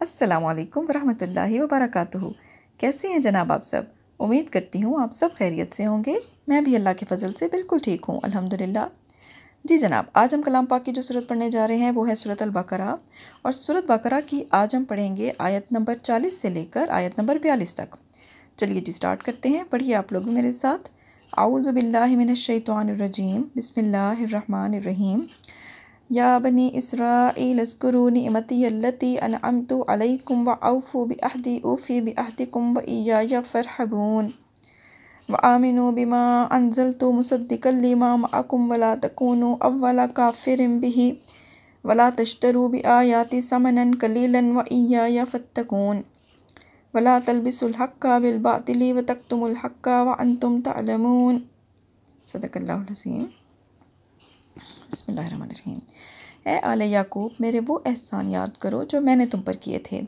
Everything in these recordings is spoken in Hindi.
अस्सलामुअलैकुम वरहमतुल्लाहि वबरकातुहू। कैसे हैं जनाब आप सब? उम्मीद करती हूँ आप सब खैरियत से होंगे। मैं भी अल्लाह के फ़ज़ल से बिल्कुल ठीक हूँ, अल्हम्दुलिल्लाह। जी जनाब, आज हम कलाम पाक की जो सूरत पढ़ने जा रहे हैं वो है सूरत अल बकरा। और सूरत बकरा की आज हम पढ़ेंगे आयत नंबर 40 से लेकर आयत नंबर 42 तक। चलिए जी स्टार्ट करते हैं। पढ़िए आप लोग भी मेरे साथ। आऊज़ु बिल्लाहि मिनश शैतानिर रजीम, बिस्मिल्लाहिर रहमानिर रहीम। या बनी इसराईल अस्कुरू निअमती अल्लती अनअमतु अलैकुम व औफू बिअहदी औफी बिअहदिकुम व इय्याया फरहबून व आमिनू बिमा अंज़लतु मुसद्दिक़न लिमा मअकुम वला तकूनू अव्वला काफ़िरिन बिही वला तश्तरू बिआयाति समनन कलीलन व इय्याया फत्तकून वला तलबिसुल हक्का बिल बातिली व तक्तुमुल हक्का व अंतुम तअलमून। सदक़ल्लाहुल अज़ीम। बिस्मिल्लाहिर्रहमानिर्रहीम। ए आले याकूब, मेरे वो एहसान याद करो जो मैंने तुम पर किए थे,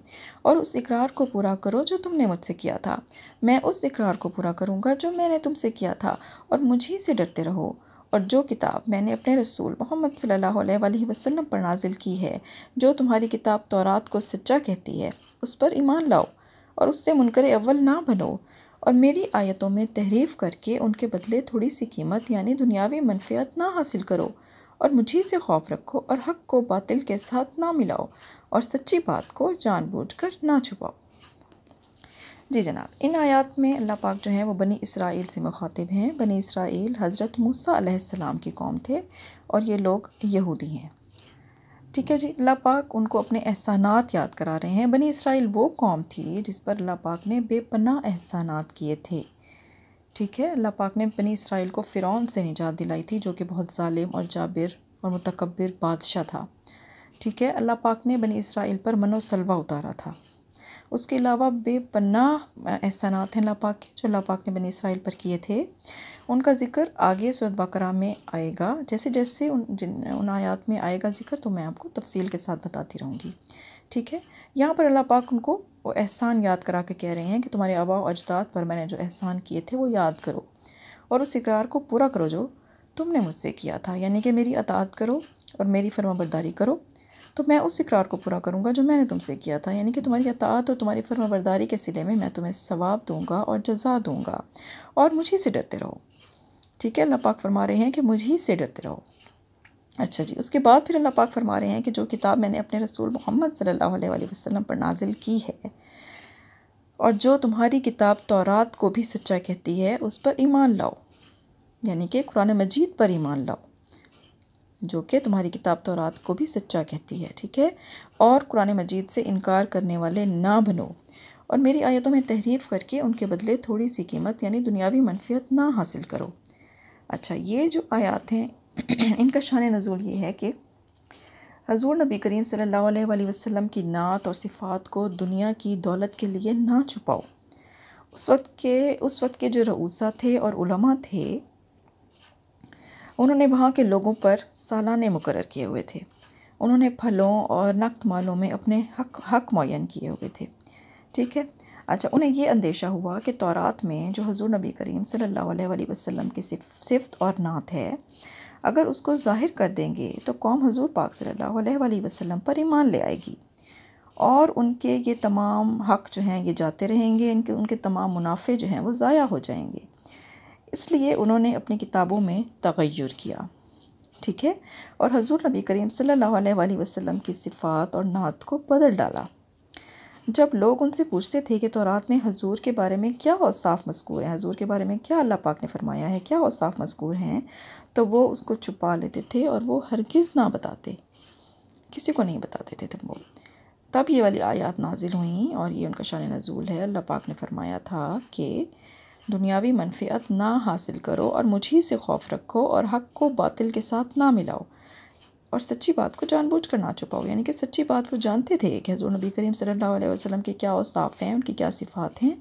और उस इकरार को पूरा करो जो तुमने मुझसे किया था। मैं उस इकरार को पूरा करूँगा जो मैंने तुमसे किया था, और मुझी से डरते रहो। और जो किताब मैंने अपने रसूल मोहम्मद सल्लल्लाहु अलैहि वसल्लम पर नाजिल की है, जो तुम्हारी किताब तौरात को सच्चा कहती है, उस पर ईमान लाओ और उससे मुनकर अव्वल ना बनो। और मेरी आयतों में तहरीफ़ करके उनके बदले थोड़ी सी कीमत यानी दुनियावी मनफ़ियत ना हासिल करो। और मुझी से खौफ रखो और हक़ को बातिल के साथ ना मिलाओ, और सच्ची बात को जानबूझकर ना छुपाओ। जी जनाब, इन आयात में अल्लाह पाक जो है वो बनी इसराइल से मुखातिब हैं। बनी इसराइल हज़रत मूसा अलैहिस्सलाम की कौम थे, और ये लोग यहूदी हैं। ठीक है जी, अल्लाह पाक उनको अपने एहसानात याद करा रहे हैं। बनी इसराइल वो कौम थी जिस पर अल्लाह पाक ने बेपनाह एहसानात किए थे। ठीक है, अल्लाह पाक ने बनी इसराइल को फ़िरौन से निजात दिलाई थी, जो कि बहुत ज़ालिम और जाबिर और मुतकब्बिर बादशाह था। ठीक है, अल्लाह पाक ने बनी इसराइल पर मनो सलवा उतारा था। उसके अलावा बेपनाह एहसानात हैं अल्लाह पाक के, जो अल्लाह पाक ने बनी इसराइल पर किए थे। उनका ज़िक्र आगे सूरत बकरा में आएगा। जैसे जैसे उन आयात में आएगा ज़िक्र, तो मैं आपको तफसील के साथ बताती रहूँगी। ठीक है, यहाँ पर अल्लाह पाक उनको वो एहसान याद करा के कह रहे हैं कि तुम्हारे आबा और अजदाद पर मैंने जो एहसान किए थे वो याद करो, और उस इकरार को पूरा करो जो तुमने मुझसे किया था, यानी कि मेरी अताअत करो और मेरी फरमाबरदारी करो, तो मैं उस इकरार को पूरा करूँगा जो मैंने तुमसे किया था, यानी कि तुम्हारी अताअत और तुम्हारी फरमाबरदारी के सिले में मैं तुम्हें सवाब दूँगा और जज़ा दूँगा, और मुझी से डरते रहो। ठीक है, अल्लाह पाक फरमा रहे हैं कि मुझी से डरते रहो। अच्छा जी, उसके बाद फिर अल्लाह पाक फरमा रहे हैं कि जो किताब मैंने अपने रसूल मोहम्मद सल्लल्लाहु अलैहि वसल्लम पर नाजिल की है, और जो तुम्हारी किताब तौरात को भी सच्चा कहती है, उस पर ईमान लाओ, यानी कि कुरान मजीद पर ईमान लाओ, जो कि तुम्हारी किताब तौरात को भी सच्चा कहती है। ठीक है, और कुरान मजीद से इनकार करने वाले ना बनो, और मेरी आयतों में तहरीफ़ करके उनके बदले थोड़ी सी कीमत यानी दुनियावी मनफियत ना हासिल करो। अच्छा, ये जो आयात हैं इनका शान नज़ूल ये है कि हज़ूर नबी करीम सल्लल्लाहु अलैहि वसल्लम की नात और सिफ़ात को दुनिया की दौलत के लिए ना छुपाओ। उस वक्त के जो रऊसा थे और उलमा थे, उन्होंने वहाँ के लोगों पर सालाने मुकर्रर किए हुए थे। उन्होंने फलों और नक़द मालों में अपने हक़ मुअय्यन किए हुए थे। ठीक है, अच्छा, उन्हें ये अंदेशा हुआ कि तौरात में जो हज़ूर नबी करीम सल्लल्लाहु अलैहि वसल्लम की सिफ़त और नात है, अगर उसको ज़ाहिर कर देंगे तो कौम हज़ूर पाक सल्लल्लाहु अलैहि वसल्लम पर ईमान ले आएगी, और उनके ये तमाम हक़ जो हैं ये जाते रहेंगे, उनके तमाम मुनाफ़े जो हैं वो ज़ाया हो जाएंगे। इसलिए उन्होंने अपनी किताबों में तग़य्युर किया। ठीक है, और हज़ूर नबी करीम सल्लल्लाहु अलैहि वसल्लम की सिफ़ात और नात को बदल डाला। जब लोग उनसे पूछते थे कि तौरात में हजूर के बारे में क्या औसाफ मज़कूर हैं, हजूर के बारे में क्या अल्लाह पाक ने फरमाया है, क्या औसाफ मज़कूर हैं, तो वो उसको छुपा लेते थे और वो हरगिज़ ना बताते, किसी को नहीं बताते थे वो। तब ये वाली आयत नाजिल हुई, और ये उनका शान नज़ूल है। अल्लाह पाक ने फरमाया था कि दुनियावी मनफ़ियत ना हासिल करो, और मुझी से खौफ रखो, और हक़ को बातिल के साथ ना मिलाओ, और सच्ची बात को जानबूझकर ना छुपाओ। यानी कि सच्ची बात वो जानते थे कि हज़ूर नबी करीम सल्लल्लाहु अलैहि वसल्लम के क्या औसाफ हैं, उनकी क्या सिफ़ात हैं।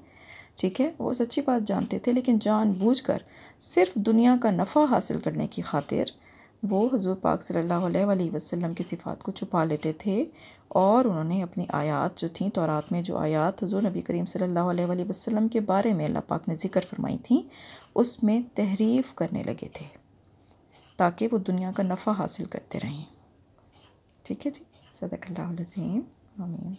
ठीक है, वो सच्ची बात जानते थे, लेकिन जानबूझकर सिर्फ दुनिया का नफ़ा हासिल करने की खातिर वो हज़ूर पाक सल्लल्लाहु अलैहि वसल्लम की सिफ़ात को छुपा लेते थे, और उन्होंने अपनी आयात जो थी तौरात में, जो आयात हज़ूर नबी करीम सल्लल्लाहु अलैहि वसल्लम के बारे में अल्लाह पाक ने ज़िक्र फरमाई थी, उसमें तहरीफ़ करने लगे थे, ताकि वो दुनिया का नफ़ा हासिल करते रहें। ठीक है जी, सदक़ल्लाहुल अज़ीम। आमीन।